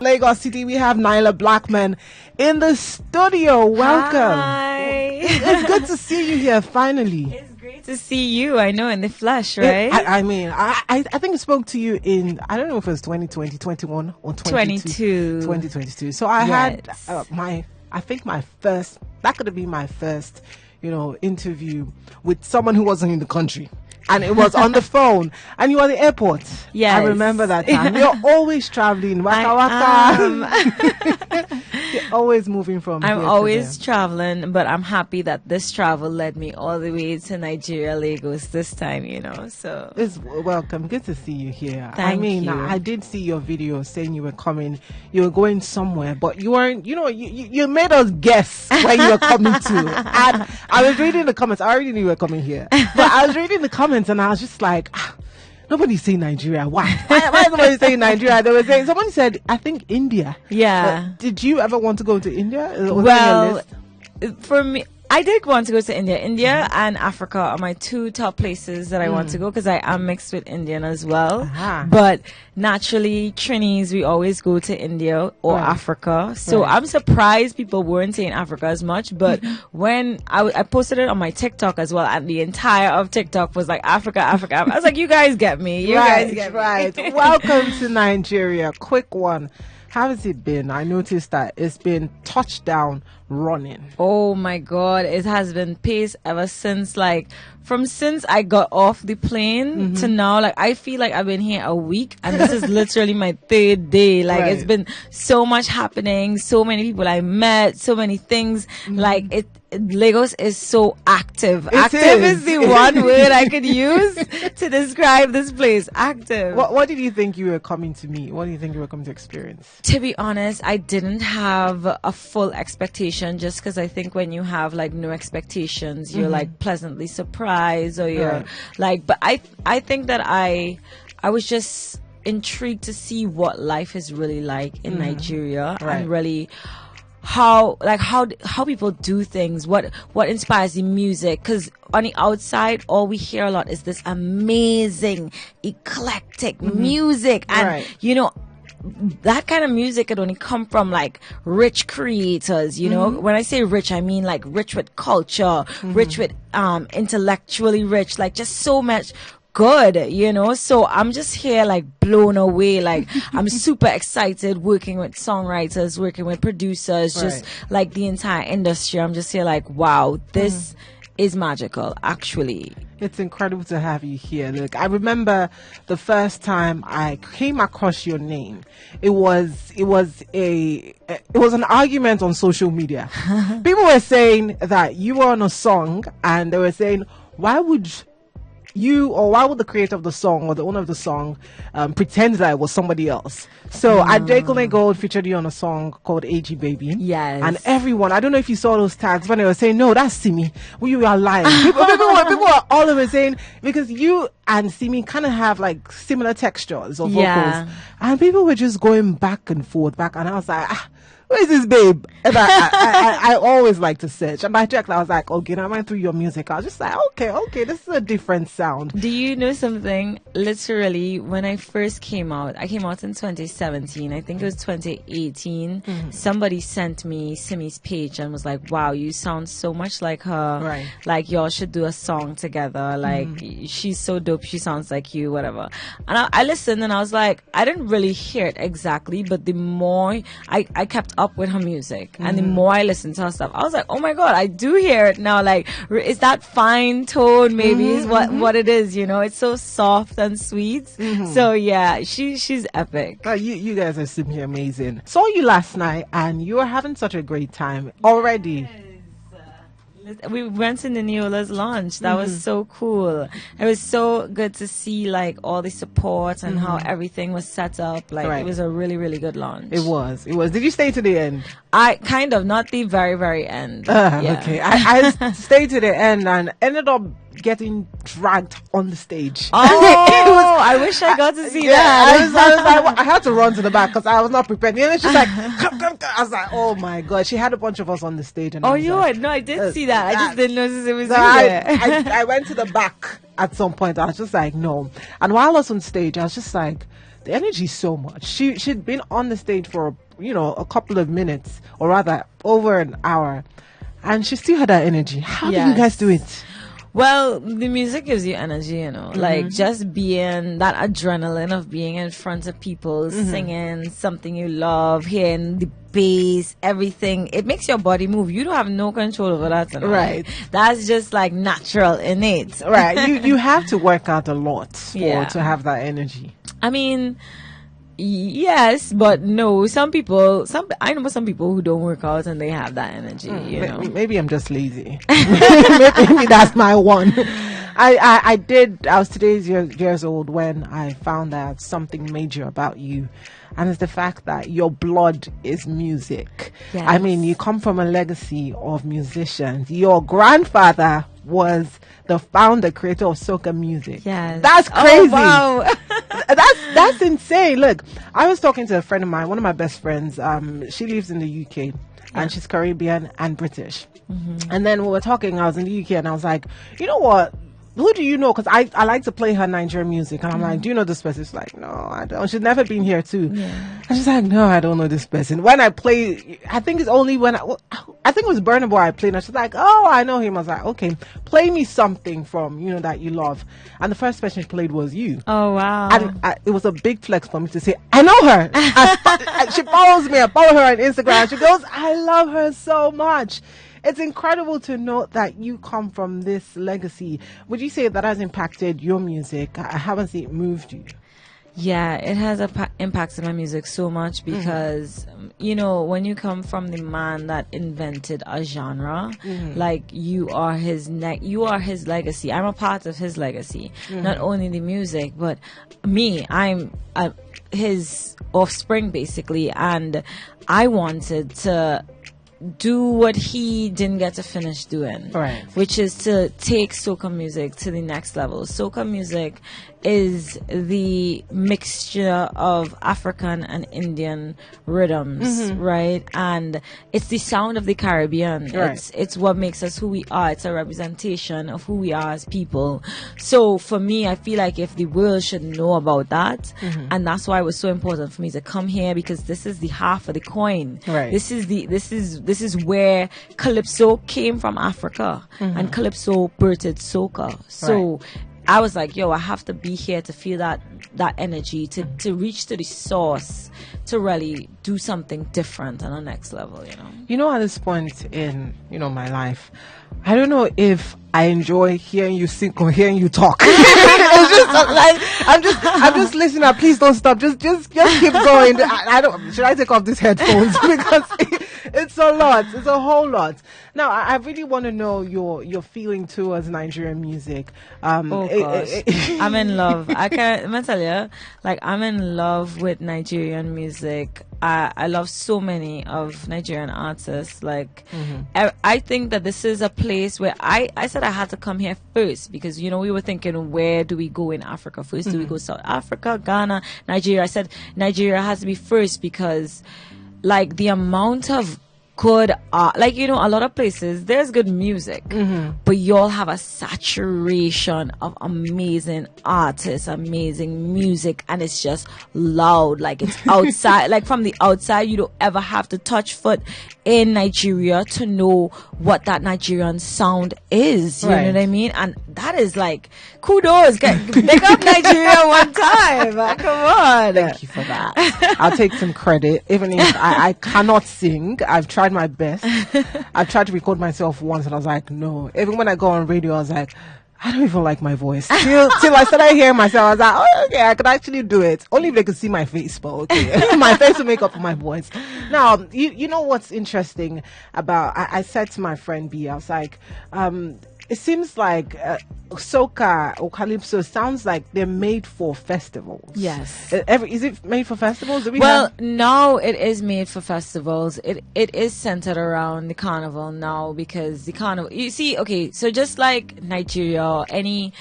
Lagos City. We have Nyla Blackman in the studio. Welcome. Hi. It's good to see you here finally. It's great to see you. I know, in the flesh, right? I think I spoke to you in, I don't know if it was 2020, 21 or 22. 2022. So I had I think my first, that could have been my first, interview with someone who wasn't in the country. And it was on the phone. And you were at the airport. Yes. I remember that time. You're always traveling. Waka waka. You're always moving from I'm here always to traveling, but I'm happy that this travel led me all the way to Nigeria, Lagos this time, so. It's welcome. Good to see you here. Thank you. I did see your video saying you were coming, you were going somewhere, but you weren't, you made us guess where you were coming to. And I was reading the comments. I already knew you were coming here. But I was reading the comments and I was just like, nobody's saying Nigeria. Why is nobody saying Nigeria? They were saying, someone said, I think India. Yeah. But did you ever want to go to India? Was well, on your list? for me, I did want to go to India. India and Africa are my two top places that I want to go because I am mixed with Indian as well. Uh-huh. But naturally, Trinis, we always go to India or Africa. So I'm surprised people weren't saying Africa as much. But when I posted it on my TikTok as well, and the entire of TikTok was like Africa, Africa. I was like, you guys get me. You guys get me. Welcome to Nigeria. Quick one. How has it been? I noticed that it's been touchdown running. Oh my God. It has been pace ever since, since I got off the plane to now. I feel like I've been here a week and this is literally my third day. It's been so much happening, so many people I met, so many things. Lagos is so active. Active is the one word I could use to describe this place. Active. What did you think you were coming to meet? What do you think you were coming to experience? To be honest, I didn't have a full expectation just because I think when you have no expectations, you're pleasantly surprised or you're but I think that I was just intrigued to see what life is really like in Nigeria and really how people do things, what inspires the music, because on the outside all we hear a lot is this amazing eclectic music, and that kind of music could only come from rich creators, when I say rich I mean rich with culture, rich with intellectually rich, just so much good, so I'm just here blown away. I'm super excited working with songwriters, working with producers, just the entire industry. I'm just here wow, this is magical, actually. It's incredible to have you here. Look, I remember the first time I came across your name. It was an argument on social media. People were saying that you were on a song and they were saying, why would the creator of the song or the owner of the song pretend that it was somebody else? So Adekune Gold featured you on a song called AG Baby. Yes. And everyone, I don't know if you saw those tags when they were saying, no, that's Simi. You are lying. People were all over saying, because you and Simi kind of have similar textures of vocals. And people were just going back and forth, and I was like, who is this babe? And I always like to search. And I checked, I was like, okay, now I went through your music. I was just like, okay, this is a different sound. Do you know something? Literally, when I first came out, I came out in 2017. I think it was 2018. Somebody sent me Simi's page and was like, wow, you sound so much like her. Right. Y'all should do a song together. She's so dope. She sounds like you, whatever. And I listened and I was like, I didn't really hear it exactly, but the more I kept up with her music and the more I listened to her stuff, I was like, oh my God, I do hear it now. Is that fine tone maybe is what it is, it's so soft and sweet. So yeah, she's epic. You guys are simply amazing. Saw you last night and you were having such a great time already. We went to Niniola's launch. That was so cool. It was so good to see all the support and how everything was set up. It was a really, really good launch. It was. Did you stay to the end? I kind of, not the very, very end. Okay. I stayed to the end and ended up getting dragged on the stage. Oh, I wish I got to see that. I had to run to the back because I was not prepared. And then she's like, come. I was like, oh my God. She had a bunch of us on the stage. And I did see that. I just didn't notice it was so you there. I went to the back at some point. I was just like, no. And while I was on stage, I was just like, the energy is so much. She'd been on the stage for, a couple of minutes, or rather over an hour. And she still had that energy. How do you guys do it? Well, the music gives you energy, like just being that adrenaline of being in front of people, singing something you love, hearing the bass, everything. It makes your body move. You don't have no control over that. Right. That's just like natural, innate. Right. You have to work out a lot to have that energy. I mean, yes, but no. I know some people who don't work out and they have that energy. Maybe I'm just lazy. maybe that's my one. I was today's years old when I found out something major about you, and it's the fact that your blood is music. Yes. I mean, you come from a legacy of musicians. Your grandfather was the founder, creator of soca music. Yes. That's crazy. Oh, wow. That's insane. Look, I was talking to a friend of mine, one of my best friends. She lives in the UK and she's Caribbean and British. And then we were talking, I was in the UK and I was like, you know what? Who do you know? Because I like to play her Nigerian music. And I'm like, do you know this person? She's like, no, I don't. She's never been here too. Yeah. And she's like, no, I don't know this person. When I play, I think it's only when I think it was Burna Boy I played. And she's like, oh, I know him. I was like, okay, play me something from, that you love. And the first person she played was you. Oh, wow. And it was a big flex for me to say, I know her. She follows me. I follow her on Instagram. She goes, I love her so much. It's incredible to know that you come from this legacy. Would you say that has impacted your music? How has it moved you? Yeah, it has impacted my music so much because, when you come from the man that invented a genre, like you are his legacy. I'm a part of his legacy. Not only the music, but me. I'm his offspring, basically. And I wanted to do what he didn't get to finish doing, right, which is to take soca music to the next level. Soca music is the mixture of African and Indian rhythms, right? And it's the sound of the Caribbean. Right. It's what makes us who we are. It's a representation of who we are as people. So for me, I feel like if the world should know about that, and that's why it was so important for me to come here, because this is the half of the coin. Right. This is where Calypso came from, Africa, and Calypso birthed soca. So I was like, I have to be here to feel that energy, to reach to the source, to really do something different on the next level, At this point in, my life, I don't know if I enjoy hearing you sing or hearing you talk. It's just like, I'm just listening. Please don't stop. Just keep going. I don't. Should I take off these headphones? Because it's a lot. It's a whole lot. Now, I really want to know your feeling towards Nigerian music. Oh gosh, I'm in love. I'm gonna tell you, like, I'm in love with Nigerian music. I love so many of Nigerian artists. Like, I think that this is a place where I said I had to come here first because, we were thinking, where do we go in Africa first? Do we go South Africa, Ghana, Nigeria? I said Nigeria has to be first because, like, the amount of good art, like, a lot of places there's good music, but y'all have a saturation of amazing artists, amazing music, and it's just loud, like it's outside. Like, from the outside, you don't ever have to touch foot in Nigeria to know what that Nigerian sound is. You know what I mean? And that is like, kudos. Pick up Nigeria one time. Come on. Thank you for that. I'll take some credit, even if I cannot sing. I've tried my best. I've tried to record myself once and I was like, no. Even when I go on radio, I was like, I don't even like my voice. Till I started hearing myself, I was like, oh, okay, I could actually do it. Only if they could see my face, but okay. My face will make up for my voice. Now, you know what's interesting about, I said to my friend B, I was like, it seems like soca or calypso sounds like they're made for festivals. Yes. Is it made for festivals? No, it is made for festivals. It is centered around the carnival now, because the carnival, you see, okay, so just like Nigeria or any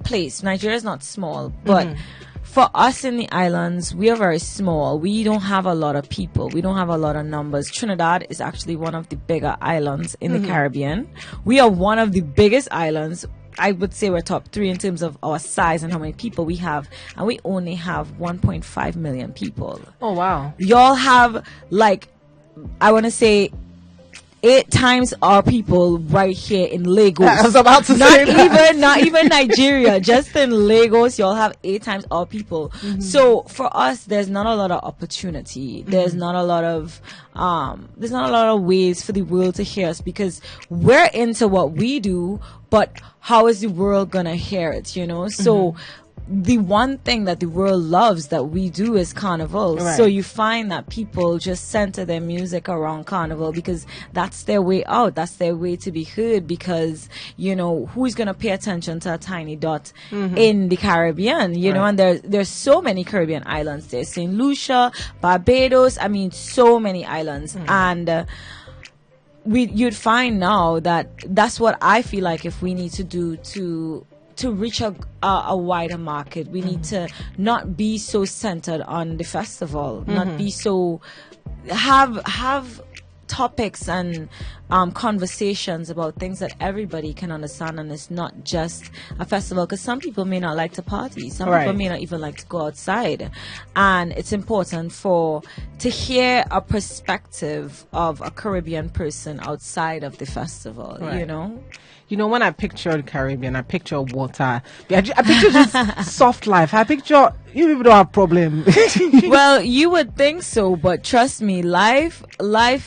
place, Nigeria is not small, but for us in the islands, we are very small. We don't have a lot of people. We don't have a lot of numbers. Trinidad is actually one of the bigger islands in the Caribbean. We are one of the biggest islands. I would say we're top 3 in terms of our size and how many people we have. And we only have 1.5 million people. Oh, wow. Y'all have, like, I want to say 8 times our people right here in Lagos. I was about to say that. Not even Nigeria. Just in Lagos, y'all have 8 times our people. So for us, there's not a lot of opportunity. There's not a lot of ways for the world to hear us, because we're into what we do, but how is the world gonna hear it? You know, so. The one thing that the world loves that we do is carnival. Right. So you find that people just center their music around carnival, because that's their way out. That's their way to be heard, because, you know, who's going to pay attention to a tiny dot in the Caribbean, you know, and there's so many Caribbean islands. There's St. Lucia, Barbados, I mean, so many islands. And you'd find now that that's what I feel like if we need to do to reach a wider market, we need to not be so centered on the festival, not be so have topics and conversations about things that everybody can understand, and it's not just a festival, because some people may not like to party, some people may not even like to go outside, and it's important to hear a perspective of a Caribbean person outside of the festival. You know, when I picture the Caribbean, I picture water. I picture just soft life. I picture you people don't have problem. Well, you would think so, but trust me, life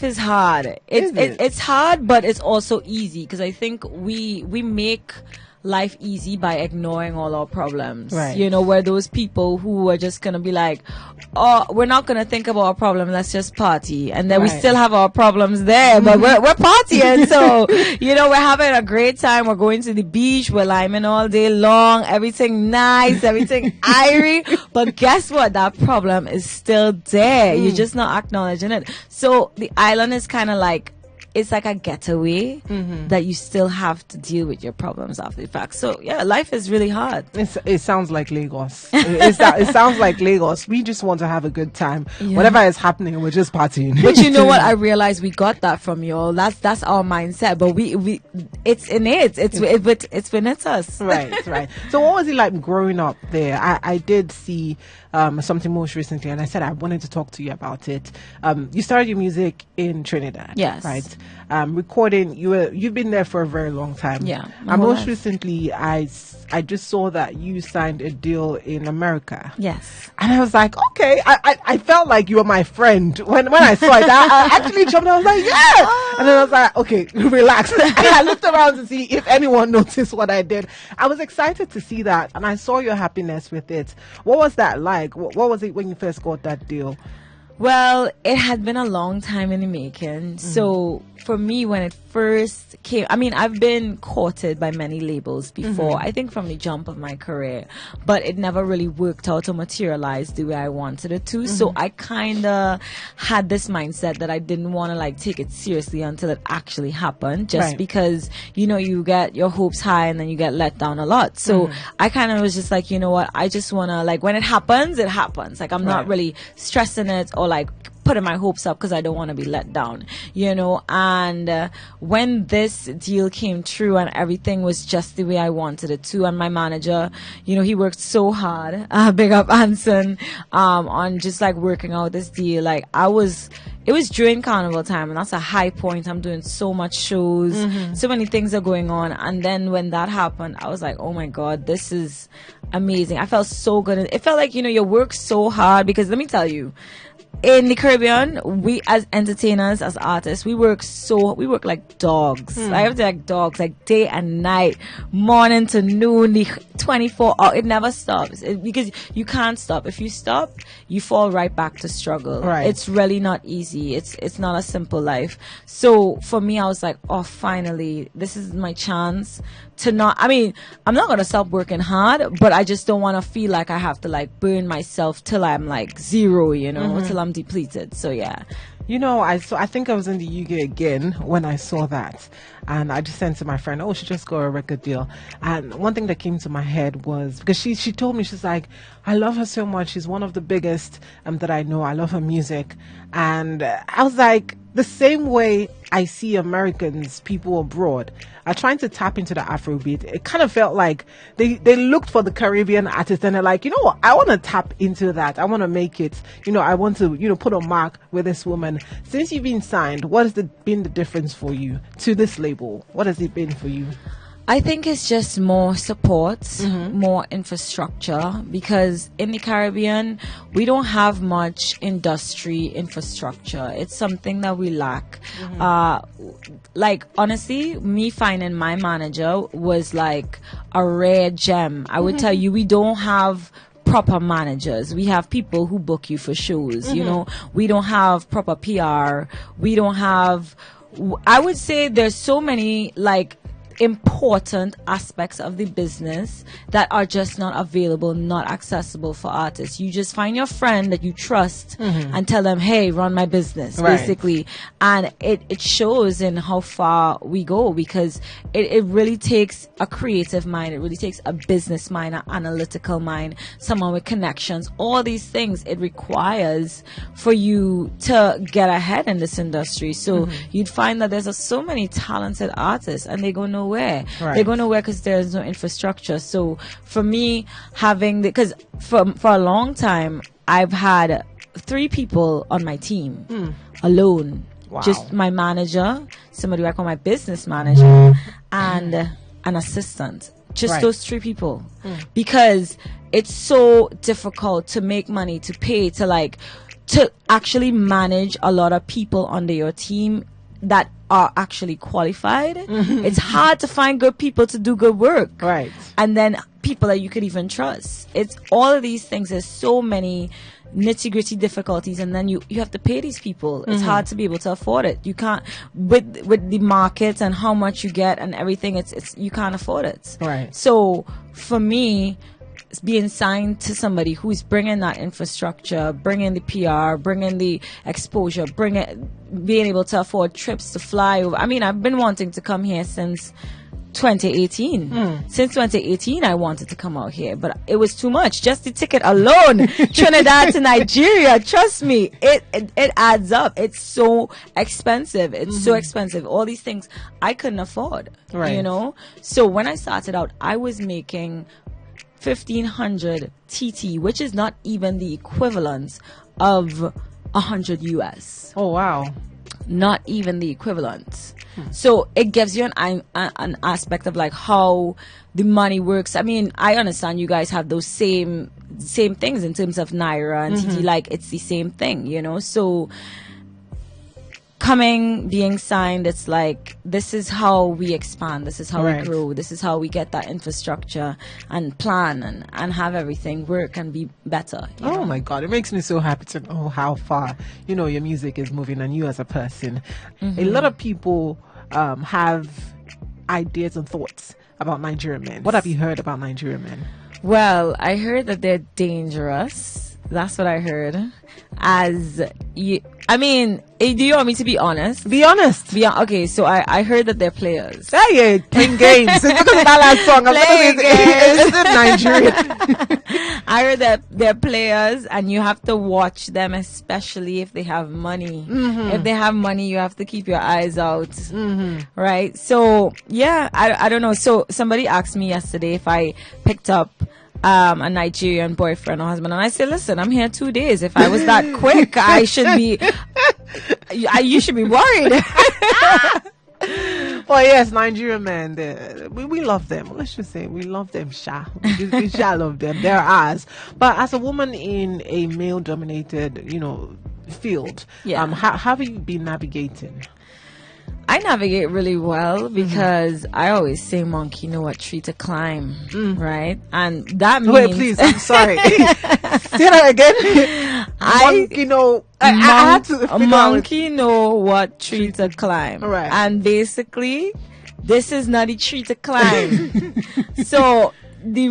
is hard. It's hard, but it's also easy, because I think we make life easy by ignoring all our problems. Right. You know, we're those people who are just gonna be like, oh, we're not gonna think about our problem, let's just party. And then we still have our problems there, but we're partying. So, you know, we're having a great time. We're going to the beach, we're liming all day long, everything nice, everything irie. But guess what? That problem is still there. You're just not acknowledging it. So the island is kind of like, it's like a getaway that you still have to deal with your problems after the fact. So yeah, life is really hard. It sounds like Lagos. It sounds like Lagos. We just want to have a good time. Yeah. Whatever is happening, we're just partying. But you know what? I realized we got that from y'all. That's our mindset. But we it's innate. It's beneath us. Right. So what was it like growing up there? I did see something most recently, and I said I wanted to talk to you about it. You started your music in Trinidad. Yes. Right. Recording, you've been there for a very long time. Yeah. And most recently, I just saw that you signed a deal in America. Yes. And I was like, okay. I felt like you were my friend when I saw it. I actually jumped. I was like, yeah. And then I was like, okay, relax. And I looked around to see if anyone noticed what I did. I was excited to see that, and I saw your happiness with it. What was that like? What was it when you first got that deal? Well, it had been a long time in the making. So for me, when it first came, I mean, I've been courted by many labels before, I think from the jump of my career, but it never really worked out to materialize the way I wanted it to. So I kind of had this mindset that I didn't want to like take it seriously until it actually happened, just because, you know, you get your hopes high and then you get let down a lot. So I kind of was just like, you know what, I just want to, like, when it happens, it happens. Like, I'm not really stressing it or like putting my hopes up, because I don't want to be let down, you know. And when this deal came true and everything was just the way I wanted it to, and my manager, you know, he worked so hard, big up Anson, on just like working out this deal. Like, it was during carnival time, and that's a high point. I'm doing so much shows, so many things are going on. And then when that happened, I was like, oh my God, this is amazing. I felt so good. It felt like, you know, you work so hard, because let me tell you, in the Caribbean, we as entertainers, as artists, we work like dogs. I have to like dogs, like day and night, morning to noon, the 24 hours. It never stops because you can't stop. If you stop, you fall right back to struggle. Right. It's really not easy. It's not a simple life. So for me, I was like, oh, finally, this is my chance to not. I mean, I'm not gonna stop working hard, but I just don't want to feel like I have to like burn myself till I'm like zero, till I'm depleted. So yeah. I think I was in the UK again when I saw that, and I just said to my friend, "Oh, she just got a record deal." And one thing that came to my head was because she told me, she's like, "I love her so much. She's one of the biggest that I know. I love her music," and I was like, the same way I see Americans, people abroad, are trying to tap into the Afrobeat. It kind of felt like they looked for the Caribbean artist and they're like, you know what, I want to tap into that. I want to make it, I want to, put a mark with this woman. Since you've been signed, what has been the difference for you to this label? What has it been for you? I think it's just more support, more infrastructure, because in the Caribbean, we don't have much industry infrastructure. It's something that we lack. Like, honestly, me finding my manager was like a rare gem. I would tell you, we don't have proper managers. We have people who book you for shows, we don't have proper PR. We don't have, I would say there's so many like important aspects of the business that are just not available, not accessible for artists. You just find your friend that you trust and tell them, hey, run my business, basically. And it shows in how far we go, because it really takes a creative mind. It really takes a business mind, an analytical mind, someone with connections, all these things it requires for you to get ahead in this industry. So you'd find that there's so many talented artists and they go nowhere. They go nowhere because there's no infrastructure. So for me, because for a long time, I've had 3 people on my team alone. Wow. Just my manager, somebody I call my business manager, and an assistant. Just those 3 people. Because it's so difficult to make money, to pay, to actually manage a lot of people under your team that are actually qualified. It's hard to find good people to do good work. Right. And then people that you could even trust. It's all of these things. There's so many nitty-gritty difficulties, and then you have to pay these people. It's hard to be able to afford it. You can't, with the market and how much you get and everything, it's you can't afford it. Right. So for me, being signed to somebody who's bringing that infrastructure, bringing the PR, bringing the exposure, being able to afford trips to fly over. I mean, I've been wanting to come here since 2018. Since 2018, I wanted to come out here, but it was too much. Just the ticket alone, Trinidad to Nigeria. Trust me, it adds up. It's so expensive. It's so expensive. All these things I couldn't afford. Right. So when I started out, I was making 1,500 TT, which is not even the equivalent of 100 US. Oh, wow. Not even the equivalent. So it gives you an aspect of like how the money works. I mean, I understand you guys have those same things in terms of Naira and TT, like it's the same thing, so being signed, it's like, this is how we expand, this is how we grow, this is how we get that infrastructure and plan and have everything work and be better. Oh my God, it makes me so happy to know how far your music is moving and you as a person. A lot of people have ideas and thoughts about Nigerian men. What have you heard about Nigerian men? Well, I heard that they're dangerous. That's what I heard. Do you want me to be honest? Be honest. Okay, so I heard that they're players. Yeah, playing games. It's because of that last song. It's Nigerian. I heard that they're players and you have to watch them, especially if they have money. If they have money, you have to keep your eyes out. Right? So, yeah, I don't know. So somebody asked me yesterday if I picked up a Nigerian boyfriend or husband, and I said, listen, I'm here 2 days. If I was that quick, I should be you should be worried. Well, yes, Nigerian men, we love them. Let's just say we love them, Sha. We shall love them. They're ours. But as a woman in a male-dominated, field. Yeah. How have you been navigating? I navigate really well because I always say monkey know what tree to climb, right? And that means... Wait, please, I'm sorry. Say that again. Monkey know... I had to figure a monkey know what tree to climb. Right. And basically, this is not the tree to climb. So... the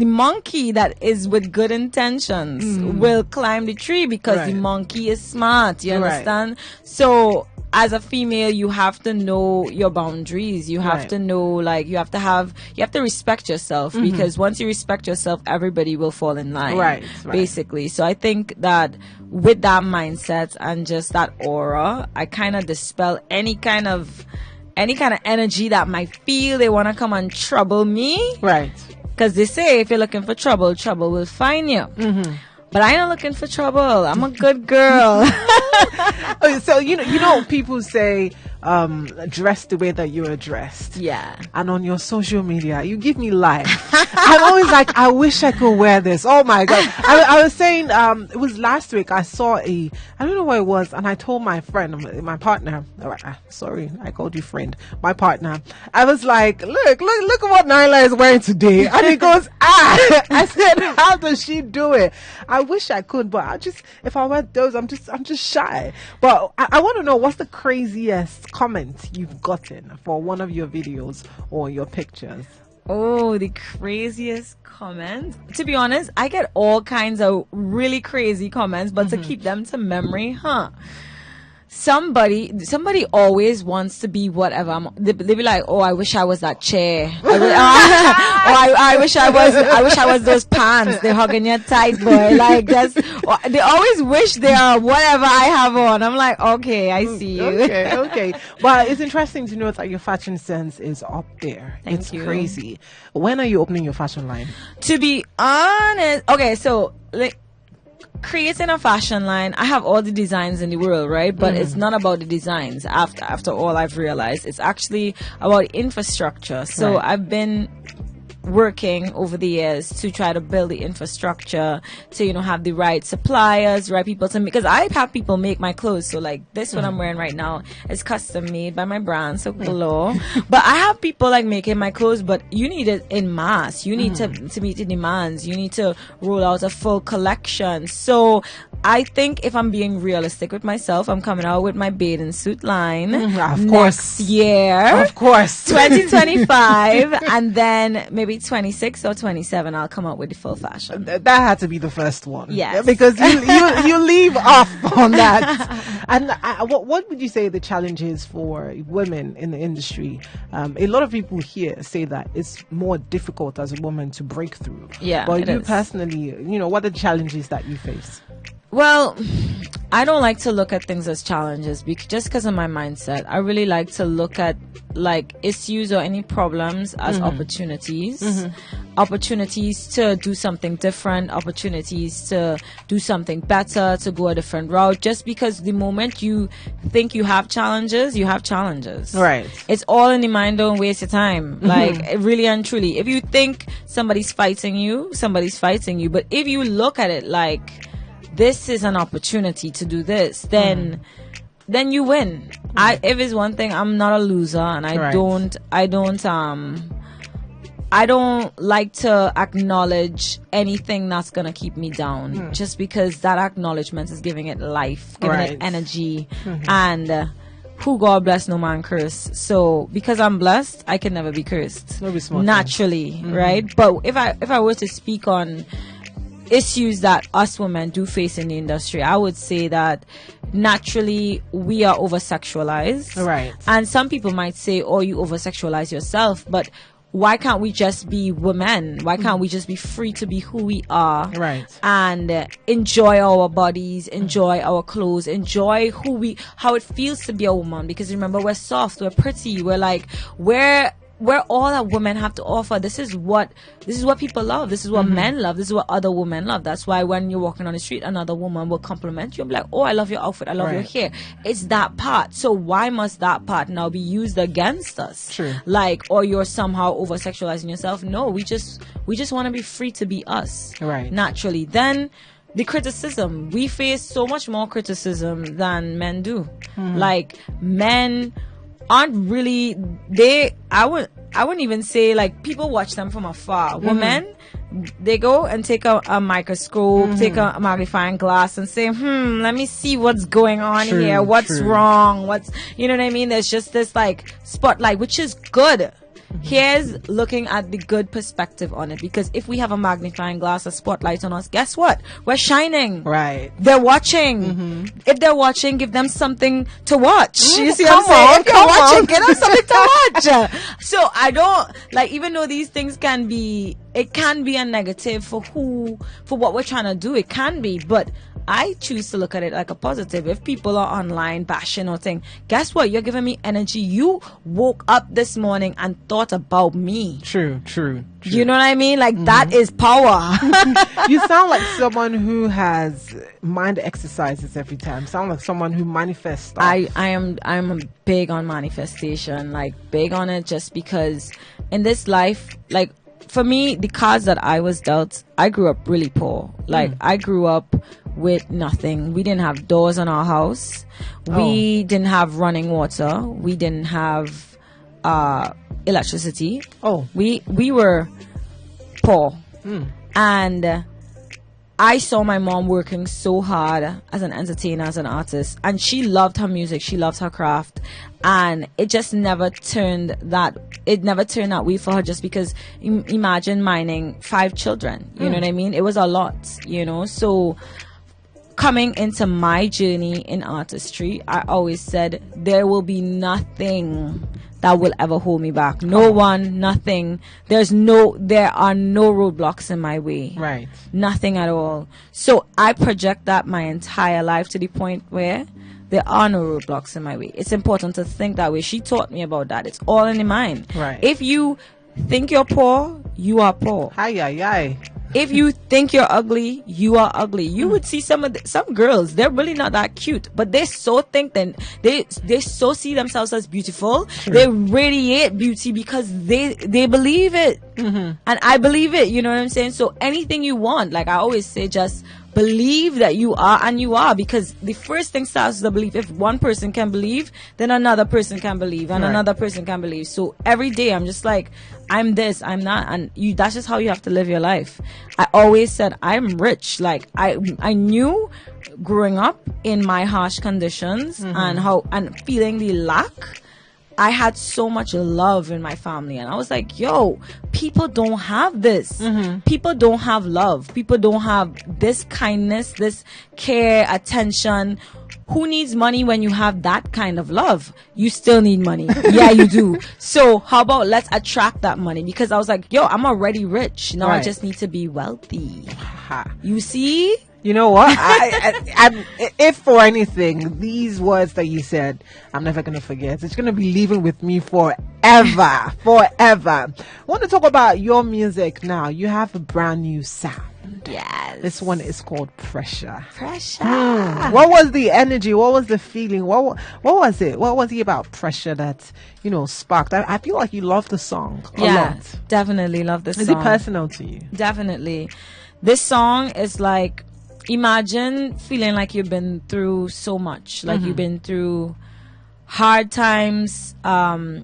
monkey that is with good intentions will climb the tree because the monkey is smart. You understand? So as a female, you have to know your boundaries. You have to know, like, you have to respect yourself, because once you respect yourself, everybody will fall in line. Basically. So I think that with that mindset and just that aura, I kind of dispel any kind of energy that might feel they want to come and trouble me. Right. Because they say if you're looking for trouble, trouble will find you. But I ain't looking for trouble. I'm a good girl. So, you know, people say, dress the way that you are dressed. Yeah. And on your social media, you give me life. I'm always like, I wish I could wear this. Oh my God. I was saying, it was last week, I saw I don't know what it was, and I told my friend, my partner, sorry, I called you friend, my partner. I was like, look at what Nyla is wearing today. And he goes, I said, how does she do it? I wish I could, but if I wear those, I'm just shy. But I want to know, what's the craziest comment you've gotten for one of your videos or your pictures? Oh, the craziest comments. To be honest, I get all kinds of really crazy comments, but to keep them to memory, somebody always wants to be whatever. They be like, oh, I wish I was that chair. I wish I was those pants. They're hugging you tight, boy. Like, they always wish they are whatever I have on. I'm like, okay, I see you. Okay. But it's interesting to know that your fashion sense is up there. Thank you. Crazy. When are you opening your fashion line? To be honest, okay, so like, creating a fashion line, I have all the designs in the world, right? But it's not about the designs. After all, I've realized it's actually about infrastructure. So I've been working over the years to try to build the infrastructure to, have the right suppliers, right people to make, because I have people make my clothes. So like this one I'm wearing right now is custom made by my brand, so glow. But I have people like making my clothes, but you need it in mass. You need to meet the demands. You need to roll out a full collection. So I think if I'm being realistic with myself, I'm coming out with my bathing suit line of course next year. Of course. 2025, and then maybe 26 or 27 I'll come up with the full fashion. That had to be the first one. Yes. Because you leave off on that. And what would you say the challenge is for women in the industry? A lot of people here say that it's more difficult as a woman to break through. Yeah. But you personally, what are the challenges that you face? Well, I don't like to look at things as challenges just because of my mindset. I really like to look at like issues or any problems as opportunities. Opportunities to do something different, opportunities to do something better, to go a different route. Just because the moment you think you have challenges, you have challenges. Right. It's all in the mind, don't waste your time. Like, really and truly. If you think somebody's fighting you, somebody's fighting you. But if you look at it like, this is an opportunity to do this, then you win. If it's one thing, I'm not a loser, and I don't like to acknowledge anything that's gonna keep me down, just because that acknowledgement is giving it life, giving it energy, and who God bless, no man curse. So because I'm blessed, I can never be cursed naturally, right? But if I were to speak on issues that us women do face in the industry, I would say that naturally we are over sexualized, right? And some people might say, oh, you over sexualize yourself, but why can't we just be women? Why can't we just be free to be who we are, right? And enjoy our bodies, enjoy our clothes, enjoy how it feels to be a woman. Because remember, we're soft, we're pretty, we're all that women have to offer. This is what people love. This is what men love. This is what other women love. That's why when you're walking on the street, another woman will compliment you and be like, oh, I love your outfit. I love your hair. It's that part. So why must that part now be used against us? True. Like, or you're somehow over sexualizing yourself. No, we just want to be free to be us. Right. Naturally. Then the criticism. We face so much more criticism than men do. Like, men aren't really, I wouldn't even say, like, people watch them from afar. Women, they go and take a microscope, take a magnifying glass and say, let me see what's going on here, what's wrong, you know what I mean? There's just this, like, spotlight, which is good. Here's looking at the good perspective on it, because if we have a magnifying glass, a spotlight on us, guess what? We're shining. Right. They're watching. If they're watching, give them something to watch. You see Come what I'm saying? on, If you're come watching, on. give them something to watch. So I don't, like, even though these things can be a negative for what we're trying to do, it can be, but I choose to look at it like a positive. If people are online bashing or thing, guess what? You're giving me energy. You woke up this morning and thought about me. True. You know what I mean? Like, that is power. You sound like someone who has mind exercises every time. Sound like someone who manifests stuff. I'm big on manifestation, like big on it, just because in this life, like, for me, the cards that I was dealt, I grew up really poor. Like, I grew up with nothing. We didn't have doors on our house. We didn't have running water. We didn't have electricity. We were poor. And I saw my mom working so hard as an entertainer, as an artist, and she loved her music, she loved her craft, and it just never turned that way for her, just because imagine minding 5 children, you know what I mean? It was a lot, you know. So coming into my journey in artistry, I always said there will be nothing that will ever hold me back. No one, nothing. There are no roadblocks in my way. Right. Nothing at all. So I project that my entire life to the point where there are no roadblocks in my way. It's important to think that way. She taught me about that. It's all in the mind. Right. If you think you're poor, you are poor. Hi. If you think you're ugly, you are ugly. You would see some girls, they're really not that cute, but they so think that they so see themselves as beautiful. True. They radiate beauty because they believe it. And I believe it, you know what I'm saying? So anything you want, like I always say, just believe that you are, and you are, because the first thing starts with the belief. If one person can believe, then another person can believe, and another person can believe. So every day I'm just like, I'm this, I'm that, and that's just how you have to live your life. I always said I'm rich. Like I knew growing up in my harsh conditions and feeling the lack, I had so much love in my family, and I was like, yo, people don't have this. People don't have love. People don't have this kindness, this care, attention. Who needs money when you have that kind of love? You still need money. Yeah, you do. So how about let's attract that money? Because I was like, yo, I'm already rich. Now I just need to be wealthy. You see? You know what? If for anything, these words that you said, I'm never going to forget. It's going to be living with me forever. Forever. I want to talk about your music now. You have a brand new sound. Yes. This one is called Pressure. What was the energy? What was the feeling? What was it? What was it about Pressure that, sparked? I feel like you love the song a lot. Definitely love this song. Is it personal to you? Definitely. This song is like, imagine feeling like you've been through so much, like you've been through hard times, down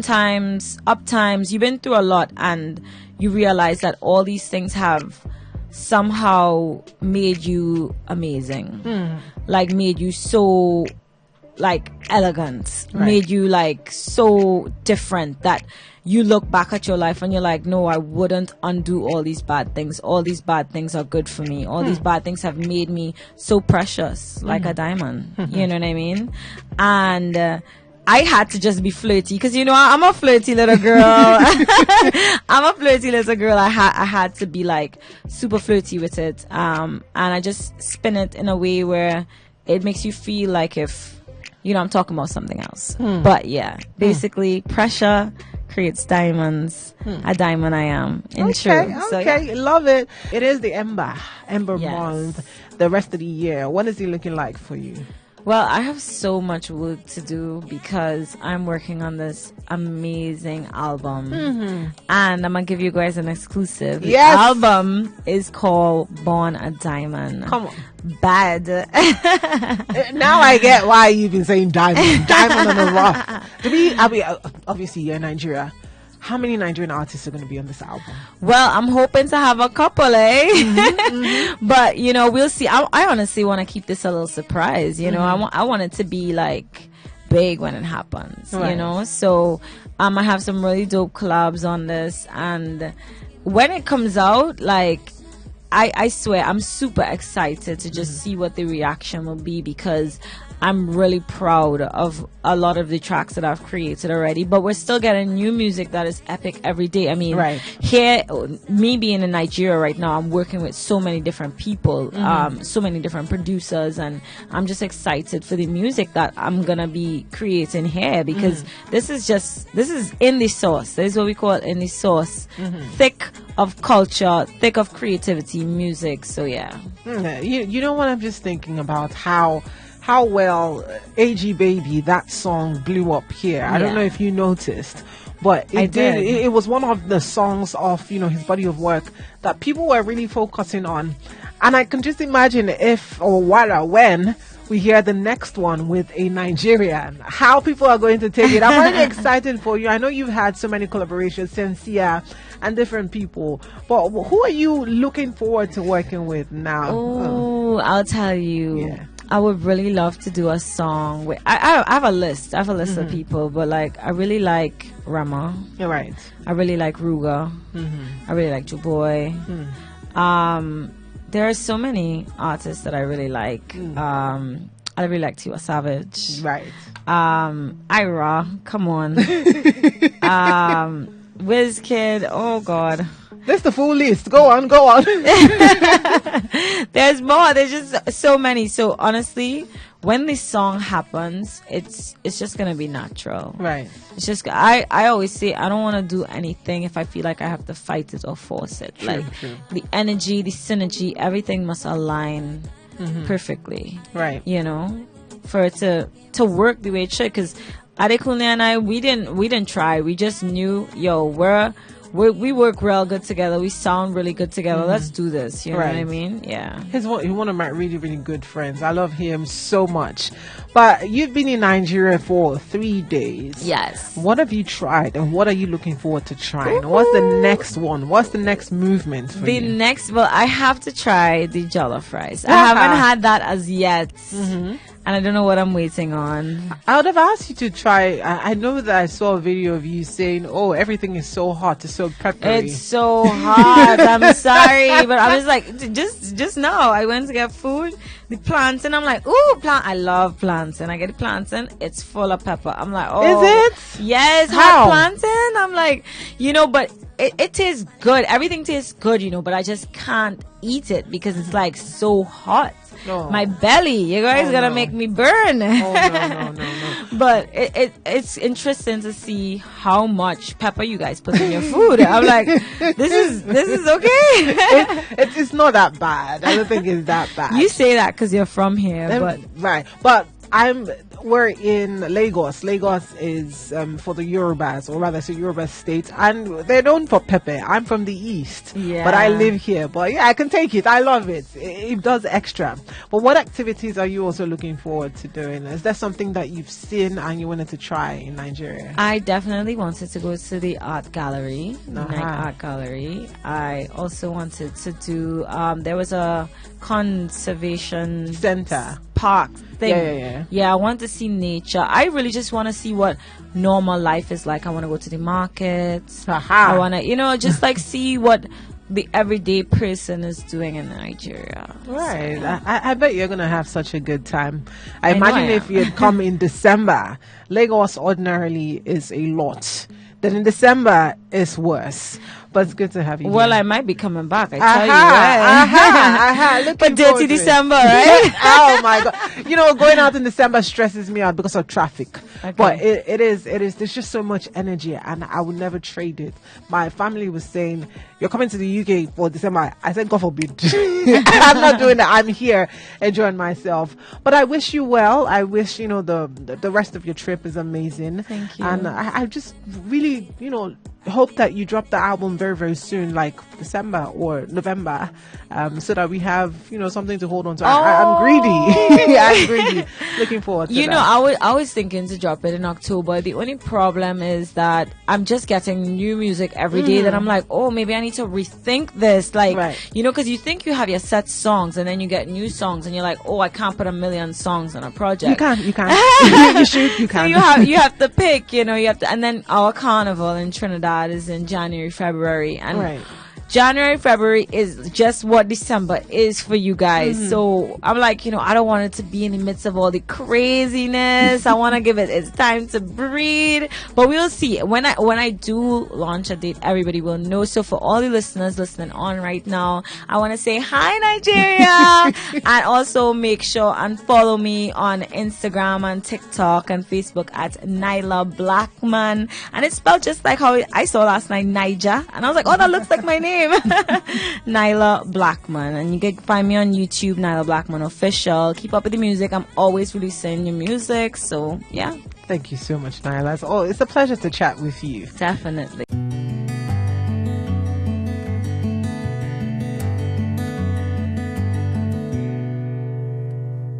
times, up times. You've been through a lot, and you realize that all these things have somehow made you amazing, like made you so like elegant, made you like so different that you look back at your life and you're like, no, I wouldn't undo all these bad things. All these bad things are good for me. All these bad things have made me so precious, like a diamond. You know what I mean? And I had to just be flirty because, I'm a flirty little girl. I'm a flirty little girl. I had to be like super flirty with it. And I just spin it in a way where it makes you feel like if, I'm talking about something else. But yeah, basically Pressure creates diamonds. A diamond I am, in truth. So, okay, love it. It is the Ember Yes. month, the rest of the year. What is it looking like for you? Well, I have so much work to do because I'm working on this amazing album. And I'm going to give you guys an exclusive. Yes. The album is called Born a Diamond. Come on. Bad. Now I get why you've been saying diamond. Diamond on the rough. Obviously, you're in Nigeria. How many Nigerian artists are going to be on this album? Well, I'm hoping to have a couple, But, we'll see. I honestly want to keep this a little surprise. I want it to be like big when it happens, Right. So I have some really dope collabs on this. And when it comes out, like, I swear I'm super excited to just see what the reaction will be, because I'm really proud of a lot of the tracks that I've created already, but we're still getting new music that is epic every day. I mean, Right. Here, me being in Nigeria right now, I'm working with so many different people, so many different producers, and I'm just excited for the music that I'm gonna be creating here, because this is in the sauce. This is what we call it, in the sauce. Thick of culture, thick of creativity, music. So yeah. You know what, I'm just thinking about how well AG Baby, that song blew up here. I don't know if you noticed, but it did. It was one of the songs of his body of work that people were really focusing on, and I can just imagine if or when we hear the next one with a Nigerian, how people are going to take it. I'm really excited for you. I know you've had so many collaborations, Sincere and different people, but who are you looking forward to working with now? Oh, I'll tell you. Yeah. I would really love to do a song with, I have a list. I have a list of people, but like I really like Rama. You're right. I really like Ruga. I really like Juboy. There are so many artists that I really like. I really like Tiwa Savage. Right. Ira, come on. Wizkid, oh God. That's the full list. Go on. There's more. There's just so many. So honestly, when this song happens, it's just gonna be natural. Right. It's just I always say I don't want to do anything if I feel like I have to fight it or force it. True. The energy, the synergy, everything must align perfectly. Right. For it to work the way it should. Because Adekunle and I, we didn't try. We just knew, we work real good together. We sound really good together. Let's do this. You know what I mean? Yeah. He's one of my really, really good friends. I love him so much. But you've been in Nigeria for 3 days. Yes. What have you tried, and what are you looking forward to trying? What's the next one? What's the next movement for you? Well, I have to try the jollof rice. I haven't had that as yet. And I don't know what I'm waiting on. I would have asked you to try. I know that I saw a video of you saying, "Oh, everything is so hot, it's so peppery." It's so hot. I'm sorry, but I was like, just now I went to get food. The plantain, I'm like, ooh, I love plantain. I get the plantain, it's full of pepper. I'm like, oh, is it? Yes, hot plantain. I'm like, but it tastes good. Everything tastes good, but I just can't eat it because it's like so hot. Oh. My belly, you guys gonna make me burn. No. But it's interesting to see how much pepper you guys put in your food. I'm like, this is okay. It's not that bad. I don't think it's that bad. You say that because you're from here, but right. But we're in Lagos. Lagos is for the Yorubas, or rather, it's a Yoruba state, and they're known for pepper. I'm from the east, but I live here. But yeah, I can take it. I love it. It does extra. But what activities are you also looking forward to doing? Is there something that you've seen and you wanted to try in Nigeria? I definitely wanted to go to the art gallery, the Night Art Gallery. I also wanted to do. There was a conservation center park thing. Yeah. I want to see nature. I really just want to see what normal life is like. I want to go to the markets. I want to, just like see what the everyday person is doing in Nigeria. Right. So, I bet you're going to have such a good time. I imagine if you'd come in December, Lagos ordinarily is a lot. Then in December, it's worse. But it's good to have you here. I might be coming back. I tell you. But dirty December, right? Oh my God. Going out in December stresses me out because of traffic. Okay. But it is, there's just so much energy, and I would never trade it. My family was saying, you're coming to the UK for December. I said, God forbid. I'm not doing that. I'm here enjoying myself. But I wish you well. I wish, the rest of your trip is amazing. Thank you. And I just really, hope that you drop the album very, very soon, like December or November, so that we have, something to hold on to. I'm greedy. I'm greedy. Looking forward to that. I was thinking to drop it in October. The only problem is that I'm just getting new music every day that I'm like, oh, maybe I need to rethink this. Like, Right. because you think you have your set songs and then you get new songs and you're like, oh, I can't put 1,000,000 songs on a project. You can. You should. You can. So you have to pick, you have to, and then our carnival in Trinidad is in January, February, and Right. January, February is just what December is for you guys. So I'm like, I don't want it to be in the midst of all the craziness. I want to give it its time to breathe. But we'll see. When I do launch a date, everybody will know. So for all the listeners listening on right now, I want to say hi, Nigeria. And also make sure and follow me on Instagram and TikTok and Facebook at Nyla Blackman. And it's spelled just like how I saw last night, Niger. And I was like, oh, that looks like my name. Nyla Blackman. And you can find me on YouTube, Nyla Blackman Official. Keep up with the music. I'm always releasing new music. So, yeah. Thank you so much, Nyla. It's a pleasure to chat with you. Definitely.